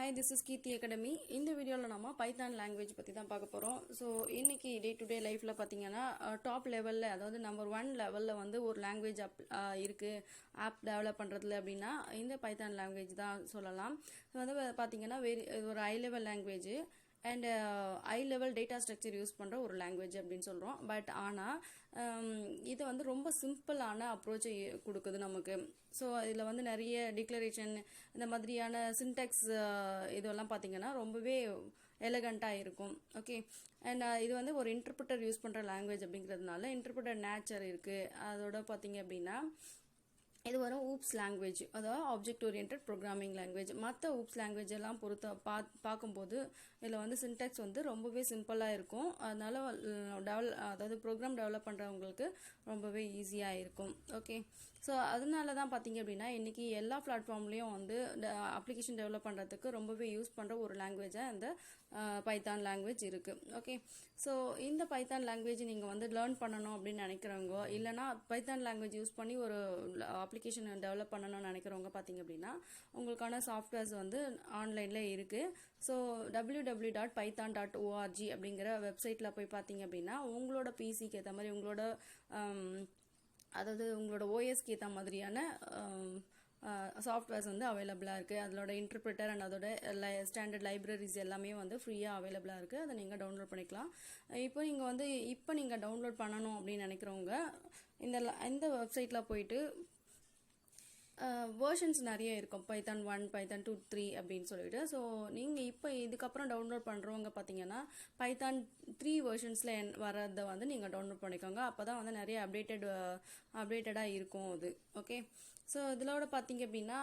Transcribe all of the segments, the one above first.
Hi, this is Keerthi Academy. In the video, we will Python language. So, in the day-to-day life, top level, number 1 level, ஒரு language app develop in the Python language. So, ஒரு high-level language. And high-level data structure use பண்ற ஒரு language அப்படினு சொல்றோம். But ஆனா இது ரொம்ப சிம்பிளான அப்ரோச் கொடுக்குது நமக்கு. சோ இதுல நிறைய டிக்ளரேஷன் இந்த மாதிரியான சின்டாக்ஸ் இதெல்லாம் பாத்தீங்கன்னா ரொம்பவே எலிகண்டா இருக்கும். ஓகே. அண்ட் இது ஒரு இன்டர்பிரட்டர் யூஸ் பண்ற language அப்படிங்கிறதுனால இன்டர்பிரட்டர் நேச்சர் இருக்கு. அதோட பாத்தீங்க அப்படினா இது ஒரு oops language, அதாவது ஆப்ஜெக்ட் ஓரியன்டட் ப்ரோக்ராமிங் லாங்குவேஜ். மற்ற oops லாங்குவேஜ் எல்லாம் பார்க்கும்போது இதில் சின்டாக்ஸ் ரொம்பவே சிம்பிளாக இருக்கும். அதனால அதாவது ப்ரோக்ராம் டெவலப் பண்ணுறவங்களுக்கு ரொம்பவே ஈஸியாக இருக்கும். ஓகே. ஸோ அதனால தான் பார்த்தீங்க அப்படின்னா இன்னைக்கு எல்லா பிளாட்ஃபார்ம்லேயும் அப்ளிகேஷன் டெவலப் பண்ணுறதுக்கு ரொம்பவே யூஸ் பண்ணுற ஒரு லாங்குவேஜாக இந்த பைத்தான் லாங்குவேஜ் இருக்குது. ஓகே. ஸோ இந்த பைத்தான் லாங்குவேஜ் நீங்கள் லேர்ன் பண்ணணும் அப்படின்னு நினைக்கிறவங்க, இல்லைனா பைத்தான் லாங்குவேஜ் யூஸ் பண்ணி ஒரு அப்ளிகேஷன் டெவலப் பண்ணணும்னு நினைக்கிறவங்க பார்த்தீங்க அப்படின்னா உங்களுக்கான சாஃப்ட்வேர்ஸ் ஆன்லைனில் இருக்குது. ஸோ www.python.org அப்படிங்கிற வெப்சைட்டில் போய் பார்த்தீங்க அப்படின்னா உங்களோட பிசிக்கு ஏற்ற மாதிரி உங்களோட ஓஎஸ்க்கு ஏற்ற மாதிரியான சாஃப்ட்வேர்ஸ் அவைலபிளாக இருக்குது. அதோட இன்டர்பிரிட்டர் அண்ட் அதோட ஸ்டாண்டர்ட் லைப்ரரிஸ் எல்லாமே ஃப்ரீயாக அவைலபிளாக இருக்குது. அதை நீங்கள் டவுன்லோட் பண்ணிக்கலாம். இப்போ நீங்கள் டவுன்லோட் பண்ணணும் அப்படின்னு நினைக்கிறவங்க இந்த வெப்சைட்டில் போயிட்டு வேர்ஷன்ஸ் நிறைய இருக்கும். பைத்தான் 1, பைத்தான் 2, 3 அப்படின்னு சொல்லிட்டு. ஸோ நீங்கள் இப்போ இதுக்கப்புறம் டவுன்லோட் பண்ணுறவங்க பார்த்தீங்கன்னா பைத்தான் 3 வேர்ஷன்ஸில் வரதை நீங்கள் டவுன்லோட் பண்ணிக்கோங்க. அப்போ தான் நிறைய அப்டேட்டடாக இருக்கும் அது. ஓகே. ஸோ இதோட பார்த்தீங்க அப்படின்னா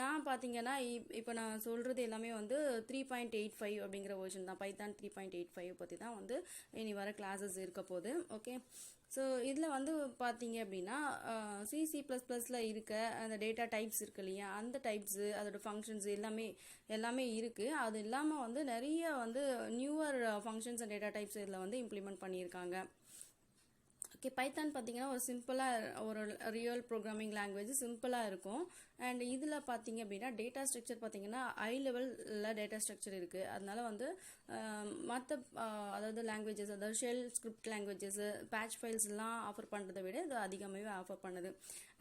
நான் பார்த்தீங்கன்னா இப்போ நான் சொல்கிறது எல்லாமே 3.85 அப்படிங்கிற வேர்ஷன் தான். பைத்தான் 3.85 பற்றி தான் இனி வர கிளாஸஸ் இருக்க போகுது. ஓகே. ஸோ இதில் பார்த்தீங்க அப்படின்னா C++ல இருக்க அந்த டேட்டா டைப்ஸ் இருக்கு இல்லையா, அந்த டைப்ஸு அதோட ஃபங்க்ஷன்ஸ் எல்லாமே இருக்குது. அது இல்லாமல் நிறைய newer functions and data types இதில் இம்ப்ளிமெண்ட் பண்ணியிருக்காங்க. ஓகே. பைத்தான் பார்த்தீங்கன்னா ஒரு சிம்பிளாக ஒரு ரியல் ப்ரோக்ராமிங் லாங்குவேஜ் சிம்பிளாக இருக்கும். அண்ட் இதில் பார்த்தீங்க அப்படின்னா டேட்டா ஸ்ட்ரக்சர் பார்த்தீங்கன்னா ஹை லெவலில் டேட்டா ஸ்ட்ரக்சர் இருக்குது. அதனால மற்ற அதாவது லாங்குவேஜஸ், அதாவது ஷெல் ஸ்கிரிப்ட் லாங்குவேஜஸ், பேட்ச் ஃபைல்ஸ்லாம் ஆஃபர் பண்ணுறதை விட இது அதிகமாகவே ஆஃபர் பண்ணுது.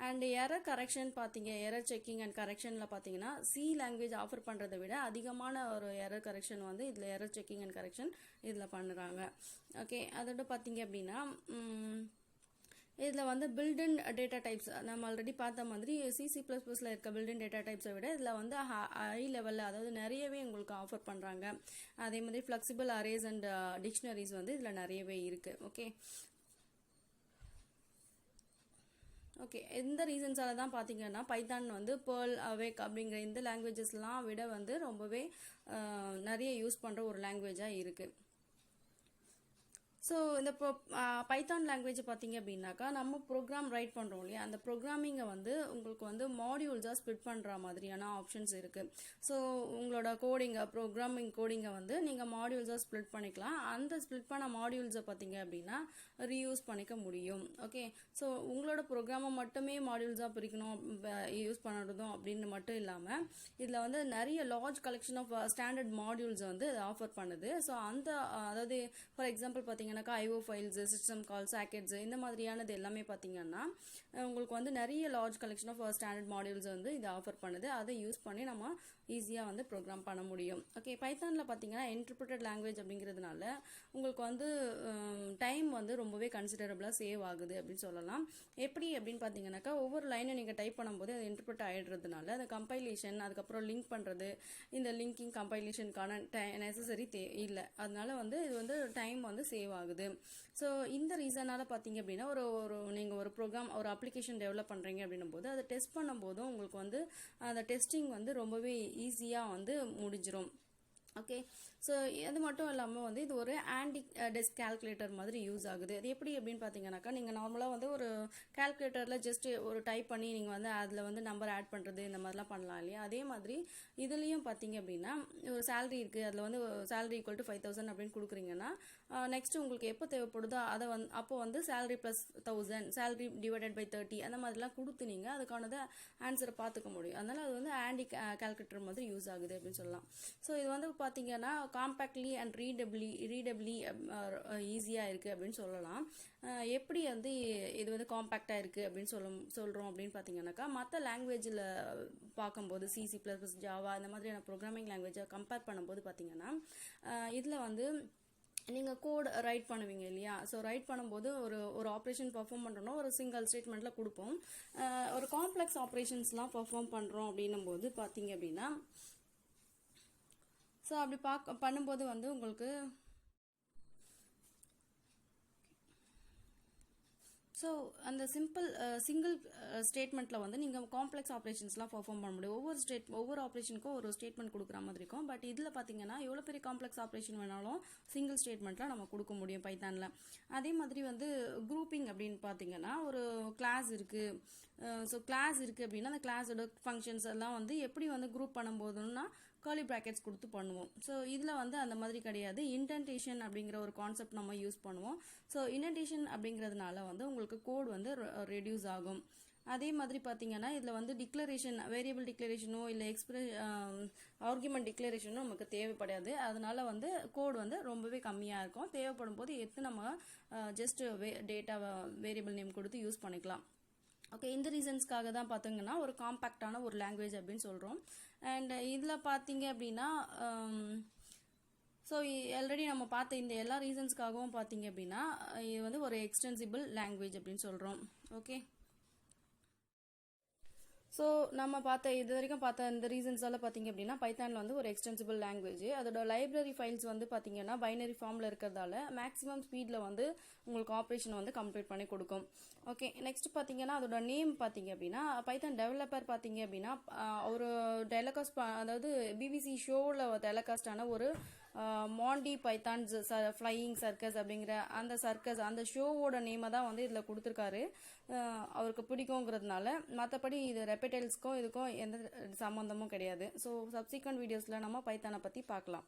அண்ட் எரர் கரெக்ஷன் பார்த்தீங்க, எரர் செக்கிங் அண்ட் கரெக்ஷனில் பார்த்தீங்கன்னா சி லாங்குவேஜ் ஆஃபர் பண்ணுறதை விட அதிகமான ஒரு எரர் கரெக்ஷன் இதில் எரர் செக்கிங் அண்ட் கரெக்ஷன் இதில் பண்ணுறாங்க. ஓகே. அதோட பார்த்தீங்க அப்படின்னா இதில் பில்டின் டேட்டா டைப்ஸ் நம்ம ஆல்ரெடி பார்த்த மாதிரி C++ல இருக்க பில்டின் டேட்டா டைப்ஸை விட இதில் ஹை லெவலில் அதாவது நிறையவே உங்களுக்கு ஆஃபர் பண்ணுறாங்க. அதே மாதிரி ஃப்ளெக்சிபிள் அரேஸ் அண்ட் டிக்ஷனரிஸ் இதில் நிறையவே இருக்குது. ஓகே. ஓகே. இந்த ரீசன்ஸால தான் பார்த்தீங்கன்னா பைத்தான் பேர்ல், அவேக் அப்படிங்கிற இந்த லாங்குவேஜஸ்லாம் விட ரொம்பவே நிறைய யூஸ் பண்ணுற ஒரு லாங்குவேஜாக இருக்குது. ஸோ இந்த பைத்தான் லாங்குவேஜ் பார்த்தீங்க அப்படின்னாக்கா நம்ம ப்ரோக்ராம் ரைட் பண்ணுறோம் இல்லையா, அந்த ப்ரோக்ராமிங்கை உங்களுக்கு மாடியூல்ஸாக ஸ்ப்ளிட் பண்ணுற மாதிரியான ஆப்ஷன்ஸ் இருக்குது. ஸோ உங்களோட ப்ரோக்ராமிங் கோடிங்கை நீங்கள் மாடியூல்ஸாக ஸ்ப்ளிட் பண்ணிக்கலாம். அந்த ஸ்ப்ளிட் பண்ண மாடியூல்ஸை பார்த்தீங்க அப்படின்னா ரீயூஸ் பண்ணிக்க முடியும். ஓகே. ஸோ உங்களோட ப்ரோக்ராமை மட்டுமே மாடியூல்ஸாக பிரிக்கணும், யூஸ் பண்ணுறதும் அப்படின்னு மட்டும் இல்லாமல் இதில் நிறைய large collection of standard modules offer பண்ணுது. ஸோ அதாவது ஃபார் எக்ஸாம்பிள் பார்த்தீங்கன்னா IO files, system call, sockets இந்த மாதிரியானது எல்லாமே பார்த்தீங்கன்னா உங்களுக்கு நிறைய large collection of standard modules இது ஆஃபர் பண்ணுது. அதை யூஸ் பண்ணி நம்ம ஈஸியாக ப்ரோக்ராம் பண்ண முடியும். ஓகே. பைத்தானில் பார்த்தீங்கன்னா இன்டர்பிரட்டட் லாங்குவேஜ் அப்படிங்கிறதுனால உங்களுக்கு டைம் ரொம்பவே கன்சிடரபிளாக சேவ் ஆகுது அப்படின்னு சொல்லலாம். எப்படி அப்படின்னு பார்த்தீங்கன்னாக்கா ஒவ்வொரு லைனை நீங்கள் டைப் பண்ணும்போது அது இன்டர்பிரட் ஆகிடுறதுனால அந்த கம்பைலேஷன், அதுக்கப்புறம் லிங்க் பண்ணுறது, இந்த லிங்கிங் கம்பைலேஷனுக்கான நெசசரி இல்லை. அதனால இது டைம் சேவ் ஆகுது. ஸோ இந்த ரீசனால பார்த்தீங்க அப்படின்னா நீங்கள் ஒரு ப்ரோக்ராம், ஒரு அப்ளிகேஷன் டெவலப் பண்ணுறீங்க அப்படின்னும் போது அதை டெஸ்ட் பண்ணும்போதும் உங்களுக்கு அந்த டெஸ்டிங் ரொம்பவே ஈஸியாக முடிஞ்சிடும். ஓகே. ஸோ அது மட்டும் இல்லாமல் வந்து இது ஒரு ஆன்டி டெஸ்க் கால்குலேட்டர் மாதிரி யூஸ் ஆகுது. அது எப்படி அப்படின்னு பார்த்தீங்கன்னாக்கா, நீங்கள் நார்மலாக வந்து ஒரு கால்குலேட்டரில் ஜஸ்ட் ஒரு டைப் பண்ணி நீங்கள் வந்து அதில் வந்து நம்பர் ஆட் பண்ணுறது இந்த மாதிரிலாம் பண்ணலாம் இல்லையா? அதே மாதிரி இதுலேயும் பார்த்தீங்க அப்படின்னா ஒரு சேலரி இருக்குது, அதில் வந்து சேலரி ஈக்குவல் டு 5000 அப்படின்னு கொடுக்குறீங்கன்னா, நெக்ஸ்ட் உங்களுக்கு எப்போ தேவைப்படுதோ அதை அப்போ வந்து salary plus 1000, salary divided by 30 அந்த மாதிரிலாம் கொடுத்து நீங்கள் அதுக்கானதை ஆன்சரை பார்த்துக்க முடியும். அதனால் அது வந்து ஆன்டி கால்குலேட்டர் மாதிரி யூஸ் ஆகுது அப்படின்னு சொல்லலாம். ஸோ இது வந்து பார்த்தீங்கன்னா காம்பேக்ட்லி அண்ட் ரீடபிளி ஈஸியாக இருக்குது அப்படின்னு சொல்லலாம். எப்படி வந்து இது வந்து காம்பேக்டாக இருக்குது அப்படின்னு சொல்கிறோம் அப்படின்னு பார்த்தீங்கன்னாக்கா, மற்ற லாங்குவேஜில் பார்க்கும்போது C++, ஜாவா இந்த மாதிரியான ப்ரோக்ராமிங் லாங்குவேஜை கம்பேர் பண்ணும்போது பார்த்தீங்கன்னா, இதில் வந்து நீங்கள் கோட் ரைட் பண்ணுவீங்க இல்லையா? ஸோ ரைட் பண்ணும்போது ஒரு ஆப்ரேஷன் பர்ஃபார்ம் பண்ணுறோன்னா ஒரு சிங்கிள் ஸ்டேட்மெண்ட்டில் கொடுப்போம். ஒரு காம்ப்ளெக்ஸ் ஆப்ரேஷன்ஸ்லாம் பர்ஃபார்ம் பண்ணுறோம் அப்படின்னும் போது பார்த்தீங்க அப்படின்னா, ஸோ அப்படி பண்ணும்போது வந்து உங்களுக்கு ஸோ அந்த சிங்கிள் ஸ்டேட்மெண்ட்டில் வந்து நீங்கள் காம்ப்ளெக்ஸ் ஆப்ரேஷன்ஸ்லாம் பர்ஃபார்ம் பண்ண முடியும். ஒவ்வொரு ஆப்ரேஷனுக்கும் ஒரு ஸ்டேட்மெண்ட் கொடுக்குற மாதிரி இருக்கும். பட் இதில் பார்த்தீங்கன்னா எவ்வளோ பெரிய காம்ப்ளெக்ஸ் ஆப்ரேஷன் வேணாலும் சிங்கிள் ஸ்டேட்மெண்ட்டில் நம்ம கொடுக்க முடியும் பைத்தானில். அதே மாதிரி வந்து குரூப்பிங் அப்படின்னு பார்த்தீங்கன்னா, ஒரு கிளாஸ் இருக்குது. ஸோ கிளாஸ் இருக்குது அப்படின்னா அந்த கிளாஸோட ஃபங்க்ஷன்ஸ் எல்லாம் வந்து எப்படி வந்து குரூப் பண்ணும்போதுன்னா கர்லி ப்ராக்கெட்ஸ் கொடுத்து பண்ணுவோம். ஸோ இதில் வந்து அந்த மாதிரி கிடையாது. இன்டென்டேஷன் அப்படிங்கிற ஒரு கான்செப்ட் நம்ம யூஸ் பண்ணுவோம். ஸோ இன்டென்டேஷன் அப்படிங்கிறதுனால வந்து உங்களுக்கு கோட் வந்து ரெடியூஸ் ஆகும். அதே மாதிரி பார்த்தீங்கன்னா இதில் வந்து டிக்ளரேஷன், வேரியபிள் டிக்ளரேஷனோ இல்லை ஆர்குமெண்ட் டிக்ளரேஷனோ நமக்கு தேவைப்படாது. அதனால வந்து கோட் வந்து ரொம்பவே கம்மியாக இருக்கும். தேவைப்படும் போது நம்ம ஜஸ்ட் டேட்டா வேரியபிள் நேம் கொடுத்து யூஸ் பண்ணிக்கலாம். ஓகே, இந்த ரீசன்ஸ்க்காக தான் பார்த்தீங்கன்னா ஒரு காம்பேக்டான ஒரு லாங்குவேஜ் அப்படின்னு சொல்கிறோம். அண்ட் இதில் பார்த்தீங்க அப்படின்னா ஸோ ஆல்ரெடி நம்ம பார்த்த இந்த எல்லா ரீசன்ஸ்க்காகவும் பார்த்தீங்க அப்படின்னா இது வந்து ஒரு எக்ஸ்டென்சிபிள் லாங்குவேஜ் அப்படின்னு சொல்கிறோம். ஓகே, ஸோ நம்ம இது வரைக்கும் பார்த்த இந்த ரீசன்ஸால் பார்த்தீங்க அப்படின்னா பைத்தானில் வந்து ஒரு எக்ஸ்டென்சிபிள் லாங்குவேஜ். அதோட லைப்ரரி ஃபைல்ஸ் வந்து பார்த்தீங்கன்னா பைனரி ஃபார்மில் இருக்கிறதால மேக்ஸிமம் ஸ்பீடில் வந்து உங்களுக்கு ஆப்ரேஷன் வந்து கம்ப்ளீட் பண்ணி கொடுக்கும். ஓகே, நெக்ஸ்ட் பார்த்தீங்கன்னா அதோட நேம் பார்த்தீங்க அப்படின்னா பைத்தான் டெவலப்பர் பார்த்தீங்க அப்படின்னா ஒரு டெலகாஸ்ட், அதாவது பிபிசி ஷோவில் டெலகாஸ்டான ஒரு மாண்டி பைத்தான்ஸ் ஃப்ளையிங் சர்க்கஸ் அப்படிங்கிற அந்த ஷோவோட நேமை தான் வந்து இதில் கொடுத்துருக்காரு. அவருக்கு பிடிக்குங்கிறதுனால. மற்றபடி இது ரெப்படைல்ஸ்க்கும் இதுக்கும் எந்த சம்மந்தமும் கிடையாது. ஸோ சப்சிக்வெண்ட் வீடியோஸில் நம்ம பைத்தானை பற்றி பார்க்கலாம்.